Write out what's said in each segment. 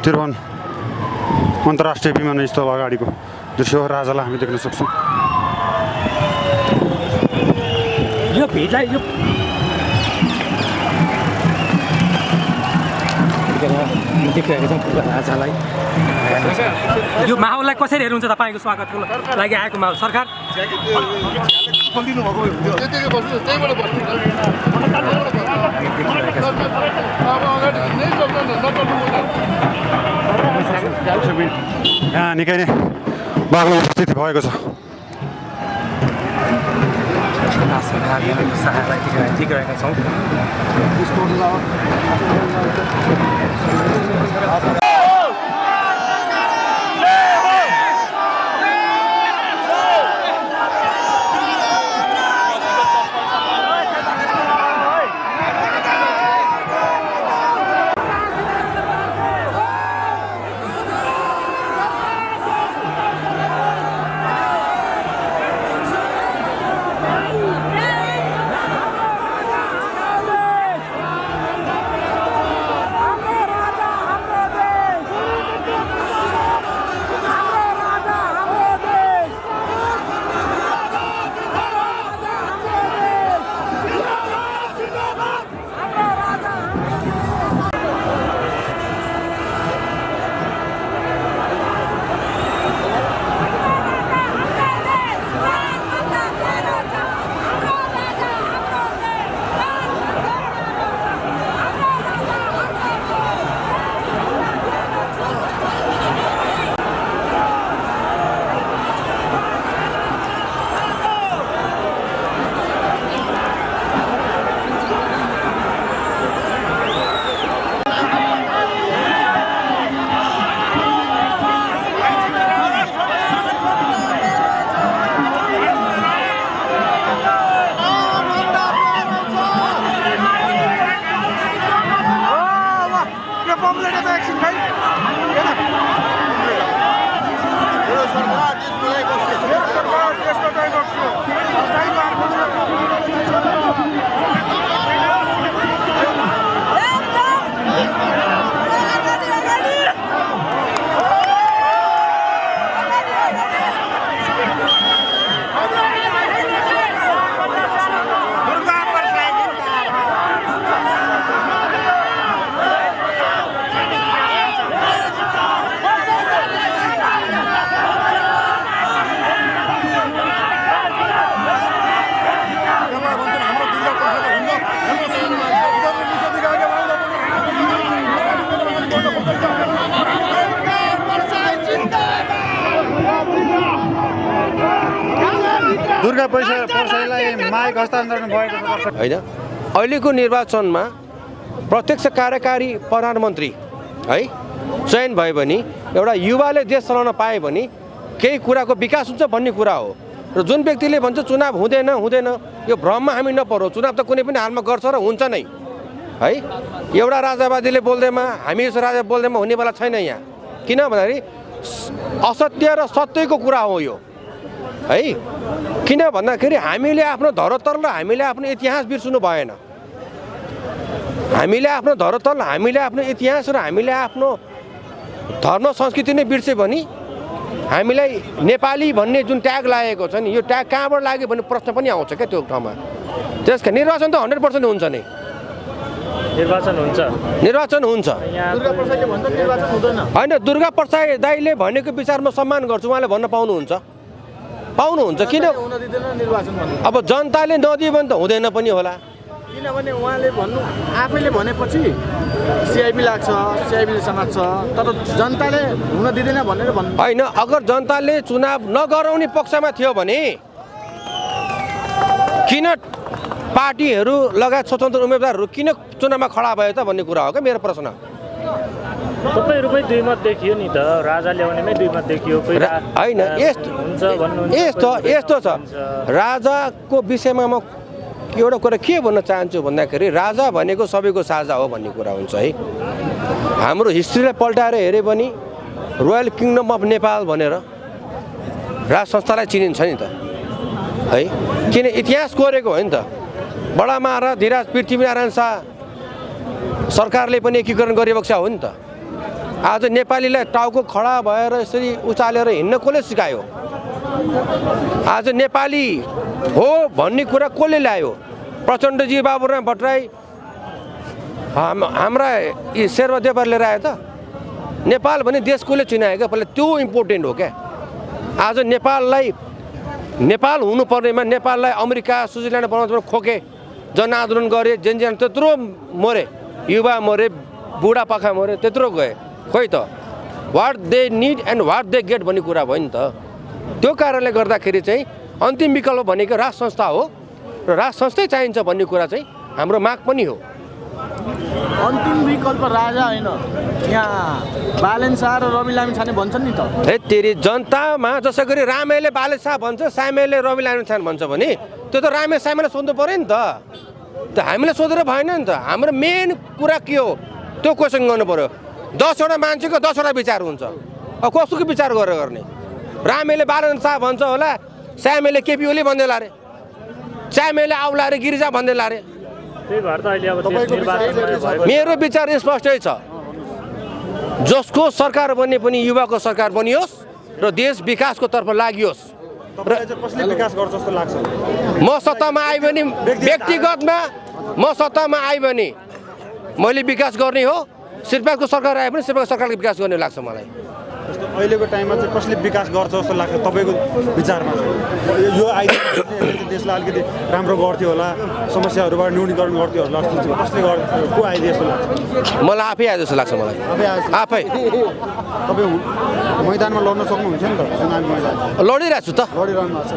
त्रिभुवन अन्तर्राष्ट्रिय विमानस्थल अगाडिको दृश्य हो। राजालाई हामी देख्न सक्छौँ। यो भिडलाई देखिरहेको छौँ राजालाई। यो माहौललाई कसरी हेर्नुहुन्छ तपाईँको स्वागतको लागि आएको माहौल? सरकार यहाँ निकै नै बाक्लो स्थिति भएको छ। सहायता देखिरहेका छौँ। दुर्गा प्रसाईलाई माइक हस्तान्तरण भएको छ होइन। अहिलेको निर्वाचनमा प्रत्यक्ष कार्यकारी प्रधानमन्त्री है चयन भयो भने एउटा युवाले देश चलाउन पाए भने केही कुराको विकास हुन्छ भन्ने कुरा हो। र जुन व्यक्तिले भन्छ चुनाव हुँदैन यो भ्रममा हामी नपरौँ। चुनाव त कुनै पनि हालमा गर्छ र हुन्छ नै है। एउटा राजावादीले बोल्दैमा हामी यसो राजा बोल्दैमा हुनेवाला छैन यहाँ। किन भन्दाखेरि असत्य र सत्यको कुरा हो यो है। किन भन्दाखेरि हामीले आफ्नो धरोहर र हामीले आफ्नो इतिहास बिर्सनु भएन। हामीले आफ्नो धरोहर, हामीले आफ्नो इतिहास र हामीले आफ्नो धर्म संस्कृति नै बिर्स्यो भने हामीलाई नेपाली भन्ने जुन ट्याग लागेको छ नि, यो ट्याग कहाँबाट लाग्यो भन्ने प्रश्न पनि आउँछ क्या त्यो ठाउँमा। त्यसकारण निर्वाचन त 100% हुन्छ नै। निर्वाचन हुन्छ। होइन, दुर्गा प्रसाद दाइले भनेको विचारमा सम्मान गर्छु। उहाँले भन्न पाउनुहुन्छ। किन अब जनताले नदियो भने त हुँदैन पनि होला। किनभने उहाँले भन्नु आफैले भनेपछि सिआइबी लाग्छ, सिआइबीले समात्छ, तर जनताले हुन दिँदैन भनेर भन्नु होइन। अगर जनताले चुनाव नगराउने पक्षमा थियो भने किन पार्टीहरू लगायत स्वतन्त्र उम्मेदवारहरू किन चुनावमा खडा भयो त भन्ने कुरा हो क्या मेरो प्रश्न। तपाईँहरूमै दुई मत देखियो नि त, राजा ल्याउनेमै दुई मत देखियो। होइन, यस्तो छ। राजाको विषयमा म एउटा कुरा के भन्न चाहन्छु भन्दाखेरि राजा भनेको सबैको साझा हो भन्ने कुरा हुन्छ है। हाम्रो हिस्ट्रीलाई पल्टाएर हेऱ्यो भने रोयल किङडम अफ नेपाल भनेर राज संस्थालाई चिनिन्छ नि त है। किन इतिहास कोरेको हो नि त। बडा महाराज धीराज पृथ्वीनारायण शाह सरकारले पनि एकीकरण गरेको हो नि त आज नेपालीलाई टाउको खडा भएर यसरी उचालेर हिँड्न कसले सिकायो? आज नेपाली हो भन्ने कुरा कसले ल्यायो? प्रचण्डजी, बाबुराम भट्टराई, हाम्रा यी शेरबहादेवहरू लिएर आयो त। नेपाल भने देश कसले चिनायो क्या? पहिला त्यो इम्पोर्टेन्ट हो क्या। आज नेपाल हुनुपर्नेमा नेपाललाई अमेरिका, स्विजरल्यान्ड बनाउनु खोके, जनआन्दोलन गरे, जेनजेन त्यत्रो मरे, युवा मरे, बुढापाका मरे, त्यत्रो गए। खोइ त what they need and what they get भन्ने कुरा भयो नि त। त्यो कारणले गर्दाखेरि चाहिँ अन्तिम विकल्प भनेको राज संस्था हो र राज संस्थै चाहिन्छ भन्ने कुरा चाहिँ हाम्रो माग पनि हो। अन्तिम विकल्प राजा होइन, यहाँ बालेन शाह र रवि लामिछाने भन्छन् नि त। हे तेरि जनतामा जसै गरी रामेले बालेन शाह भन्छ, सामेले रवि लामिछाने भन्छ भने त्यो त रामे सामेलाई सोध्नु पऱ्यो नि त। हामीले सोधेर भएन नि त। हाम्रो मेन कुरा के हो त्यो क्वेसन गर्नु पऱ्यो। 10वटा मान्छेको 10वटा विचार हुन्छ। अब कसको विचार गरेर गर्ने? रामेले बालेन शाह भन्छ होला, सामेले केपी ओली भन्दैला रे, चामेले आउला रे, गिरिजा भन्दैला रे। त्यही भएर त अहिले अब देश निर्वाचनमा मेरो विचार स्पष्टै छ। जसको सरकार बन्ने पनि युवाको सरकार बनियोस् र देश विकासको तर्फ लागियोस्। तपाईँलाई चाहिँ कसले विकास गर्छ जस्तो लाग्छ? म सत्तामा आयो भने व्यक्तिगतमा म सत्तामा आयो भने मैले विकास गर्ने हो। शेर्पाको सरकार आयो भने शेर्पाको सरकारले विकास गर्ने लाग्छ मलाई। जस्तो अहिलेको टाइममा चाहिँ कसले विकास गर्छ जस्तो लाग्छ तपाईँको विचारमा चाहिँ? यो आइडिया देशलाई अलिकति राम्रो गर्थ्यो होला, समस्याहरूबाट न्यूनीकरण गर्थ्यो होला जस्तो कसले गर्छ? को आइदियो जस्तो लाग्छ? मलाई आफै आयो जस्तो लाग्छ मलाई। आफै तपाईँ मैदानमा लड्न सक्नुहुन्छ नि त? चुनावी मैदान लडिरहेको छु त। लडिरहनु भएको छ।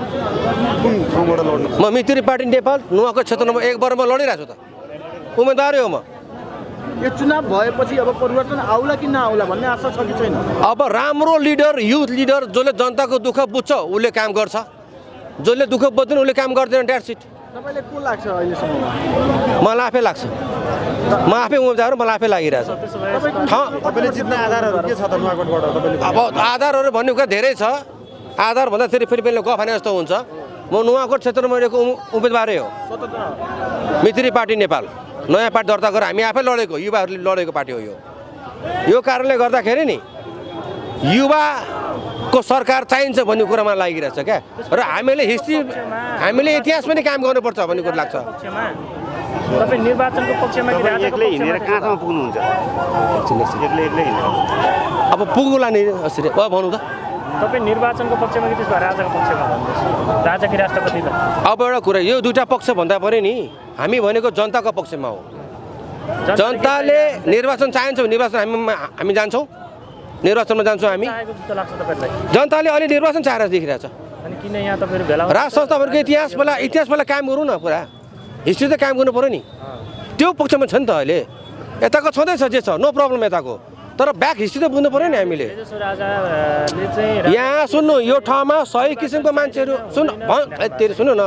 कुन ठाउँबाट लड्नु? म मित्री पार्टी नेपाल नुवाकोट क्षेत्र नम्बर 1 बाट म लडिरहेको छु त। उम्मेदवारै हो म। यो चुनाव भएपछि अब परिवर्तन आउला कि नआउला भन्ने आशा छ कि छैन? अब राम्रो लिडर, युथ लिडर जसले जनताको दुःख बुझ्छ उसले काम गर्छ, जसले दुःख बुझ्दैन उसले काम गर्दैन। That's it. तपाईँले को लाग्छ अहिलेसम्म? मलाई आफै लाग्छ। म आफै उम्मेदवार हो, मलाई आफै लागिरहेछ। तपाईँले जित्ने आधारहरू के छ त नुवाकोटबाट तपाईँले? अब आधारहरू भन्ने कुरा धेरै छ। आधार भन्दाखेरि फेरि गफ हाने जस्तो हुन्छ। म नुवाकोट क्षेत्रमा रहेको उम्मेदवारै हो। मित्री पार्टी नेपाल नयाँ पार्टी दर्ता गरेर हामी आफै लडेको, युवाहरूले लडेको पार्टी हो यो कारणले गर्दाखेरि नि युवाको सरकार चाहिन्छ भन्ने कुरामा लागिरहेछ क्या। र हामीले इतिहास पनि काम गर्नुपर्छ भन्ने कुरा लाग्छ। तपाईँ निर्वाचनको पक्षमा कि राजाको एक्लै हिँडेर कहाँसम्म पुग्नुहुन्छ? एक्लै हिँडेर अब पुग्नुला नि यसरी भन्नु त। तपाईँ निर्वाचनको पक्षमा कि त्यसमा राजाको पक्षमा भन्नुहोस्? राजा कि राष्ट्रपति त? अब एउटा कुरा, यो दुईवटा पक्ष भन्दा पऱ्यो नि हामी भनेको जनताको पक्षमा हो। जनताले निर्वाचन चाहन्छ भने निर्वाचन हामी जान्छौँ, निर्वाचनमा जान्छौँ हामी। जनताले अहिले निर्वाचन चाहेर देखिरहेछ। अनि किन यहाँ तपाईँहरू भेला? राज संस्थाहरूको इतिहासबाट काम गरौँ न। पुरा हिस्ट्री त काम गर्नु पऱ्यो नि। त्यो पक्षमा छ नि त अहिले। यताको छँदैछ जे छ, नो प्रब्लम यताको। तर ब्याक हिस्ट्री त बुझ्नु पऱ्यो नि हामीले। यहाँ सुन्नु, यो ठाउँमा सही किसिमको मान्छेहरू सुन्नु न,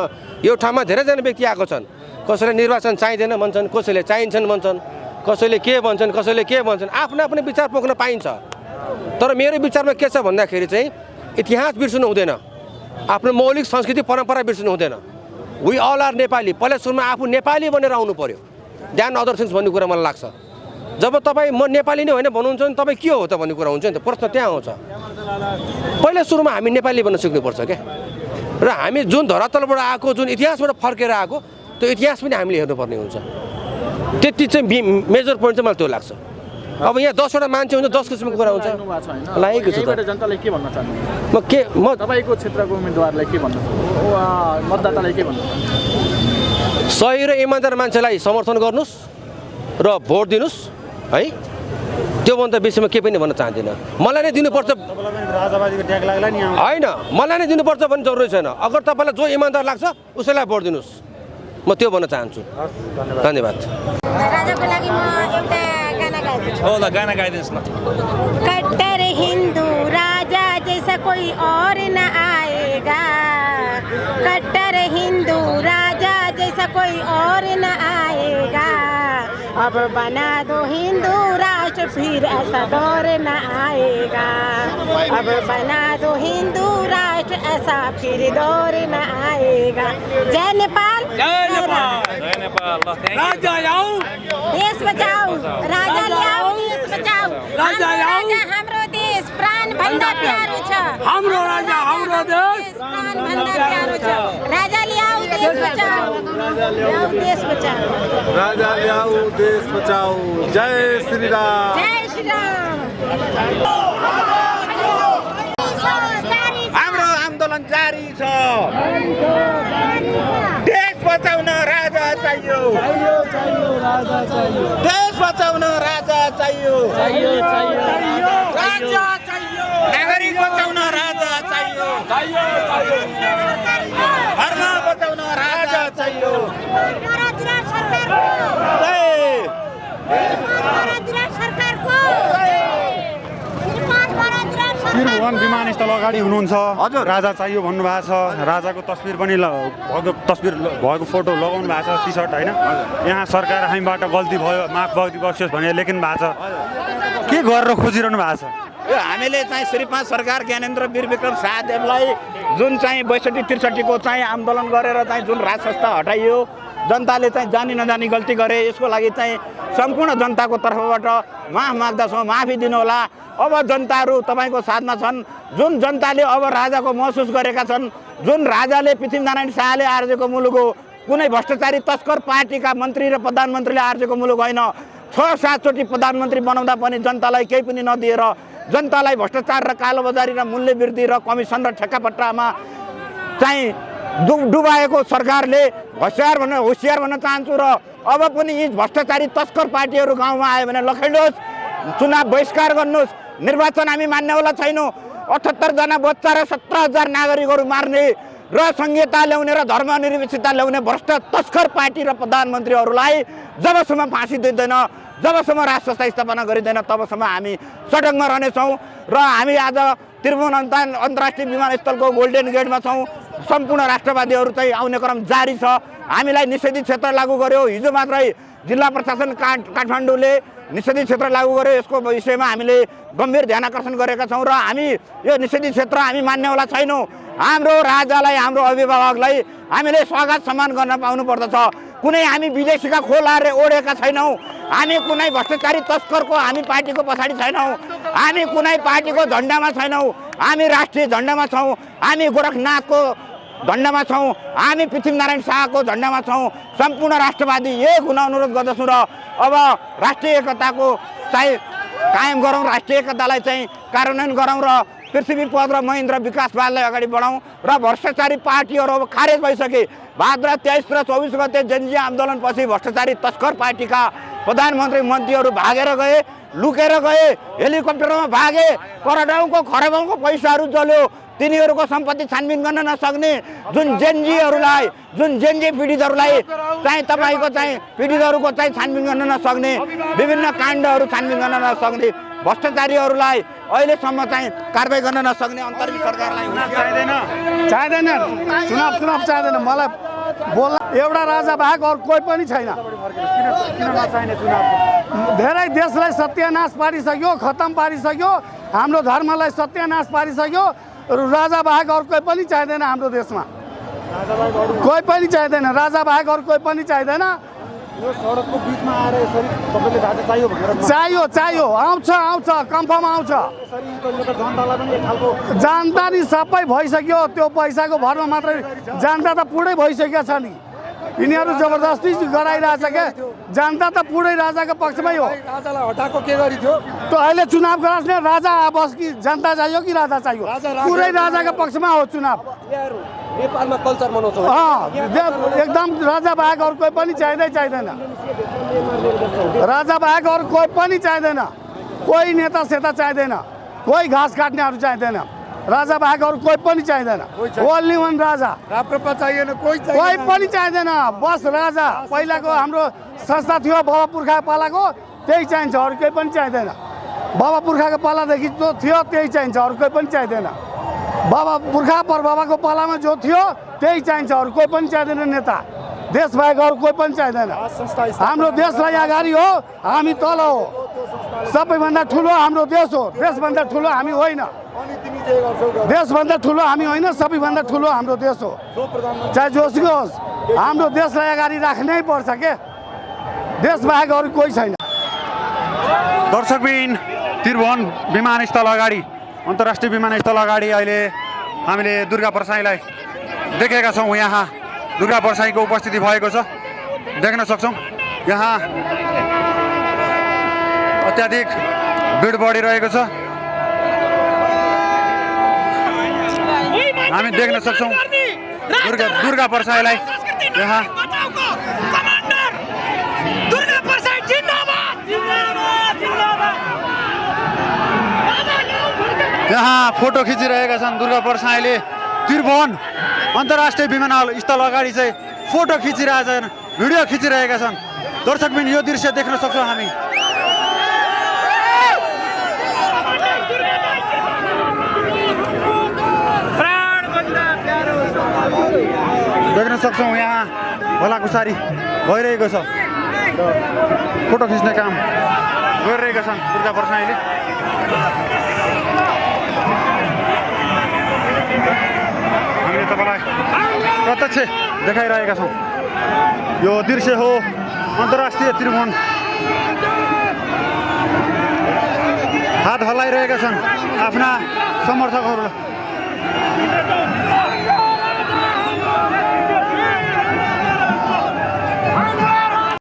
यो ठाउँमा धेरैजना व्यक्ति आएको छन्। कसैले निर्वाचन चाहिँदैन भन्छन्, कसैले चाहिन्छन् भन्छन्, कसैले के भन्छन्, कसैले के भन्छन्। आफ्नो आफ्नो विचार पोख्न पाइन्छ। तर मेरो विचारमा के छ भन्दाखेरि चाहिँ इतिहास बिर्सनु हुँदैन, आफ्नो मौलिक संस्कृति परम्परा बिर्सनु हुँदैन। We all are Nepali. पहिला सुरुमा आफू नेपाली बनेर आउनु पऱ्यो, ध्यान अदर थिङ्स भन्ने कुरा मलाई लाग्छ। जब तपाईँ म नेपाली नै होइन भन्नुहुन्छ भने तपाईँ के हो त भन्ने कुरा हुन्छ नि त। प्रश्न त्यहाँ आउँछ। पहिला सुरुमा हामी नेपाली बन्न सिक्नुपर्छ क्या। र हामी जुन धरातलबाट आएको, जुन इतिहासबाट फर्केर आएको, त्यो इतिहास पनि हामीले हेर्नुपर्ने हुन्छ। त्यति चाहिँ मेजर पोइन्ट चाहिँ मलाई त्यो लाग्छ। अब यहाँ 10वटा मान्छे हुन्छ, 10 किसिमको कुरा हुन्छ। लागेको छु त। जनताले के भन्न चाहनुहुन्छ? म तपाईँको क्षेत्रको उम्मेदवारलाई के भन्न चाहनुहुन्छ? मतदातालाई के भन्न चाहनुहुन्छ? सही र इमान्दार मान्छेलाई समर्थन गर्नुहोस् र भोट दिनुहोस् है। त्योभन्दा बेसीमा केही पनि भन्न चाहदिनँ। मलाई नै दिनुपर्छ राजावादीको ट्याग लाग्ला नि होइन, मलाई नै दिनुपर्छ भन्ने जरुरी छैन। अगर तपाईँलाई जो इमान्दार लाग्छ उसैलाई भोट दिनुहोस्, म त्यो भन्न चाहन्छु। धन्यवाद। राजाको लागि म एउटा गाना गाउँछु। हो ल, गाना गाइदिनुहोस् न। कट्टर हिंदू राजा जैसा कोई और न आएगा, कट्टर हिंदू राजा जैसा कोई और न आएगा। अब बना दो हिंदू राष्ट्र फिर ऐसा दौर न आएगा। अब बना दो हिंदू राष्ट्र ऐसा फिर दौर न आएगा। जय नेपाल, जय नेपाल, जय नेपाल। राजा आओ, देश बचाओ, राजा ले आओ, देश बचाओ। राजा हाम्रो देश प्राण भन्दा प्यारो छ हाम्रो राजा हाम्रो देश प्राण भन्दा प्यारो छ राजा ल्याऊ देश बचाऊ ल्याऊ देश बचाऊ राजा ल्याऊ देश बचाऊ जय श्री राम जय श्री राम हाम्रो आन्दोलन जारी छ देश बचाउन राजा चाहियो देश बचाउन राजा चाहियो राजा चाहियो नागरिक बचाउन राजा चाहियो धर्म बचाउन राजा चाहियो त्रिभुवन विमानस्थल अगाडि हुनुहुन्छ हजुर राजा चाहियो भन्नुभएको छ राजाको तस्बिर पनि भएको फोटो लगाउनु भएको छ टी सर्ट होइन यहाँ सरकार हामीबाट गल्ती भयो माफ बक्सियोस् भनेर लेख्नु भएको छ के गरेर खोजिरहनु भएको छ यो हामीले चाहिँ श्री 5 सरकार ज्ञानेन्द्र वीर विक्रम शाहदेवलाई जुन चाहिँ 62-63 को चाहिँ आन्दोलन गरेर चाहिँ जुन राज संस्था हटाइयो जनताले चाहिँ जानी नजानी गल्ती गरे यसको लागि चाहिँ सम्पूर्ण जनताको तर्फबाट माफ माग्दछौँ माफी दिनुहोला अब जनताहरू तपाईँको साथमा छन् जुन जनताले अब राजाको महसुस गरेका छन् जुन राजाले पृथ्वीनारायण शाहले आर्जेको मुलुक हो कुनै भ्रष्टाचारी तस्कर पार्टीका मन्त्री र प्रधानमन्त्रीले आर्जेको मुलुक होइन 6-7 चोटि प्रधानमन्त्री बनाउँदा पनि जनतालाई केही पनि नदिएर जनतालाई भ्रष्टाचार र कालोबजारी र मूल्य वृद्धि र कमिसन र ठेक्कापट्टामा चाहिँ डुबाएको सरकारले होसियार भन्न चाहन्छु र अब पनि यी भ्रष्टाचारी तस्कर पार्टीहरू गाउँमा आयो भने लखेड्नुहोस् चुनाव बहिष्कार गर्नुहोस् निर्वाचन हामी मान्नेवाला छैनौँ 78 जना बच्चा र 17,000 नागरिकहरू मार्ने र संहिता ल्याउने र धर्मनिरपेक्षता ल्याउने भ्रष्ट तस्कर पार्टी र प्रधानमन्त्रीहरूलाई जबसम्म फाँसी दिँदैन जबसम्म राष्ट्र स्थापना गरिँदैन तबसम्म हामी सडकमा रहनेछौँ र हामी आज त्रिभुवन अन्तर्राष्ट्रिय विमानस्थलको गोल्डन गेटमा छौँ सम्पूर्ण राष्ट्रवादीहरू चाहिँ आउने क्रम जारी छ हामीलाई निषेधित क्षेत्र लागू गर्यो हिजो मात्रै जिल्ला प्रशासन काठमाडौँले निषेधित क्षेत्र लागू गर्यो यसको विषयमा हामीले गम्भीर ध्यान आकर्षण गरेका छौँ र हामी यो निषेधित क्षेत्र हामी मान्नेवाला छैनौँ हाम्रो राजालाई हाम्रो अभिभावकलाई हामीले स्वागत सम्मान गर्न पाउनु पर्दछ कुनै हामी विदेशीका खोलाहरू ओढेका छैनौँ हामी कुनै भ्रष्टाचारी तस्करको हामी पार्टीको पछाडि छैनौँ हामी कुनै पार्टीको झन्डामा छैनौँ हामी राष्ट्रिय झन्डामा छौँ हामी गोरखनाथको झन्डामा छौँ हामी पृथ्वीनारायण शाहको झन्डामा छौँ सम्पूर्ण राष्ट्रवादी एक हुन अनुरोध गर्दछौँ र अब राष्ट्रिय एकताको चाहिँ कायम गरौँ राष्ट्रिय एकतालाई चाहिँ कार्यान्वयन गरौँ र पृथ्वी पद र महेन्द्र विकासवादलाई अगाडि बढाउँ र भ्रष्टाचारी पार्टीहरू अब खारेज भइसके भाद्र 23 र 24 गते जनजी आन्दोलनपछि भ्रष्टाचारी तस्कर पार्टीका प्रधानमन्त्री मन्त्रीहरू भागेर गए लुकेर गए हेलिकप्टरमा भागे करडाउँको खरबाउँको पैसाहरू जल्यो तिनीहरूको सम्पत्ति छानबिन गर्न नसक्ने जुन जेनजी पीडितहरूलाई चाहिँ तपाईँको चाहिँ पीडितहरूको चाहिँ छानबिन गर्न नसक्ने विभिन्न काण्डहरू छानबिन गर्न नसक्ने भ्रष्टाचारीहरूलाई अहिलेसम्म चाहिँ कारबाही गर्न नसक्ने अन्तर्गत सरकारलाई चाहिँदैन चुनाव चाहिँदैन मलाई बोल्न एउटा राजा बाहेक अरू कोही पनि छैन धेरै देशलाई सत्यानाश पारिसक्यो खतम पारिसक्यो हाम्रो धर्मलाई सत्यानाश पारिसक्यो राजा बाहेक अरू कोही पनि चाहिँदैन हाम्रो देशमा कोही पनि चाहिँदैन राजा बाहेक अरू कोही पनि चाहिँदैन यो सडकको बिचमा आएर यसरी तपाईँले राजा चाहियो भनेर चाहियो आउँछ कन्फर्म आउँछ जनतालाई पनि एक खालको जनता नि सबै भइसक्यो त्यो पैसाको भरमा मात्रै जनता त पुरै भइसकेका छ नि यिनीहरू जबरजस्ती गराइरहेछ क्या जनता त पुरै राजाको पक्षमै हो राजालाई हटाएको के गरी थियो त अहिले चुनाव गराउने राजा बस कि जनता चाहियो कि राजा चाहियो पुरै राजाको पक्षमा हो चुनाव नेपालमा कल्चर मनाउँछौँ एकदम राजा बाहेक अरू कोही पनि चाहिँदैन राजा बाहेक अरू कोही पनि चाहिँदैन कोही नेता सेता चाहिँदैन कोही घाँस काट्नेहरू चाहिँदैन राजा बाहेक अरू कोही पनि चाहिँदैन ओन्ली वान राजा राप्रपा चाहिएन कोही पनि चाहिँदैन बस राजा पहिलाको हाम्रो संस्था थियो बाबा पुर्खा पालाको त्यही चाहिन्छ अरू केही पनि चाहिँदैन बाबा पुर्खाको पालादेखि जो थियो त्यही चाहिन्छ अरू कोही पनि चाहिँदैन बाबा पुर्खा परबाबाको पालामा जो थियो त्यही चाहिन्छ अरू कोही पनि चाहिँदैन नेता देश बाहेक अरू कोही पनि चाहिँदैन हाम्रो देशलाई अगाडि हो हामी तल हो सबैभन्दा ठुलो हाम्रो देश हो देशभन्दा ठुलो हामी होइन देशभन्दा ठुलो हामी होइन सबैभन्दा ठुलो हाम्रो देश हो चाहे जोसुकै होस् हाम्रो देशलाई अगाडि राख्नै पर्छ के देश बाहेक अरू कोही छैन दर्शकबिन त्रिभुवन विमानस्थल अगाडि अन्तर्राष्ट्रिय विमानस्थल अगाडि अहिले हामीले दुर्गा परसाईलाई देखेका छौँ। यहाँ दुर्गा परसाईको उपस्थिति भएको छ, देख्न सक्छौँ। यहाँ अत्याधिक भिड बढिरहेको छ, हामी देख्न सक्छौँ दुर्गा परसाईलाई। यहाँ यहाँ फोटो खिचिरहेका छन् दुर्गा परसाईले। त्रिभुवन अन्तर्राष्ट्रिय विमानस्थल अगाडि चाहिँ फोटो खिचिरहेका छन्, भिडियो खिचिरहेका छन्। दर्शकबिन यो दृश्य देख्न सक्छौँ हामी। देख्न सक्छौँ यहाँ भलाकुसारी भइरहेको छ, फोटो खिच्ने काम गरिरहेका छन् दुर्गा परसाईले। हामीले तपाईँलाई प्रत्यक्ष देखाइरहेका छौँ। यो दृश्य हो अन्तर्राष्ट्रिय त्रिभुवन। हात हल्लाइरहेका छन् आफ्ना समर्थकहरू।